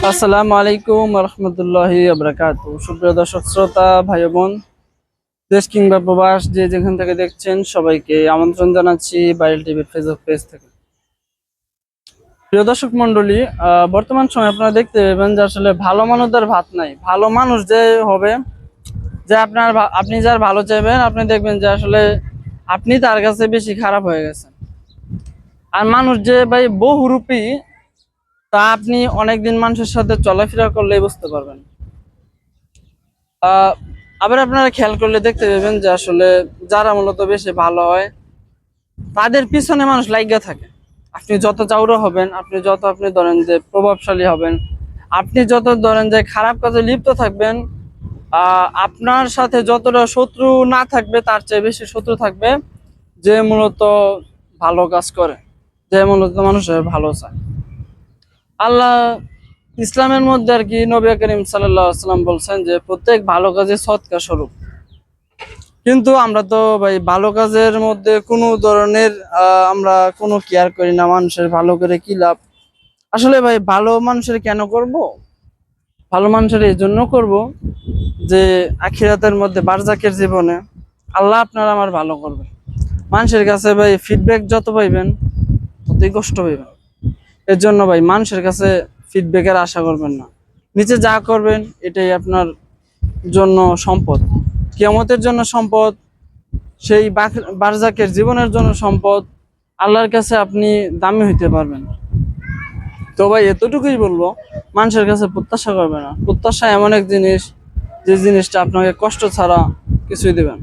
আসসালামু আলাইকুম রহমতুল্লাহি আবরাকাতু। সুপ্রিয় দর্শক শ্রোতা ভাই বোন, দেশ কিংবা প্রবাস যে যেখান থেকে দেখছেন সবাইকে আমন্ত্রণ জানাচ্ছি ভাইরাল টিভির ফেসবুক পেজ থেকে। প্রিয় দর্শক মন্ডলী, বর্তমান সময়ে আপনারা দেখতে পাবেন যে আসলে ভালো মানুষদের ভাত নাই। ভালো মানুষ যে হবে, যে আপনি যার ভালো চাইবেন, আপনি দেখবেন যে আসলে আপনি তার কাছে বেশি খারাপ হয়ে গেছেন। আর মানুষ যে ভাই বহুরূপী, তা আপনি অনেকদিন মানুষের সাথে চলাফেরা করলেই বুঝতে পারবেন। আহ আবার আপনারা খেয়াল করলে দেখতে পাবেন যে আসলে যারা মূলত বেশি ভালো হয় তাদের পিছনে মানুষ লাইগা থাকে। আপনি যত চাউরা হবেন, আপনি ধরেন যে প্রভাবশালী হবেন, আপনি যত ধরেন যে খারাপ কাজে লিপ্ত থাকবেন, আপনার সাথে যতটা শত্রু না থাকবে তার চেয়ে বেশি শত্রু থাকবে যে মূলত ভালো কাজ করে, যে মূলত মানুষের ভালো চায়। আল্লাহ ইসলামের মধ্যে আর কি নবী করিম সাল্লাল্লাহু আলাইহি ওয়াসাল্লাম বলছেন যে প্রত্যেক ভালো কাজে সদকা স্বরূপ। কিন্তু আমরা তো ভাই ভালো কাজের মধ্যে কোনো ধরনের আমরা কোনো কেয়ার করি না, মানুষের ভালো করে কি লাভ। আসলে ভাই ভালো মানুষের কেন করব? ভালো মানুষের এই জন্য করব যে আখিরাতের মধ্যে বারজাকের জীবনে আল্লাহ আপনার আমার ভালো করবে। মানুষের কাছে ভাই ফিডব্যাক যত পাইবেন ততই কষ্ট পাইবেন। এর জন্য ভাই মানুষের কাছে ফিডব্যাকের আশা করবেন না। নিচে যা করবেন এটাই আপনার জন্য সম্পদ, কিয়ামতের জন্য সম্পদ, সেই বারজাকের জীবনের জন্য সম্পদ। আল্লাহর কাছে আপনি দামি হইতে পারবেন। তো ভাই এতটুকুই বলবো, মানুষের কাছে প্রত্যাশা করবে না। প্রত্যাশা এমন এক জিনিস, যে জিনিসটা আপনাকে কষ্ট ছাড়া কিছুই দেবেন।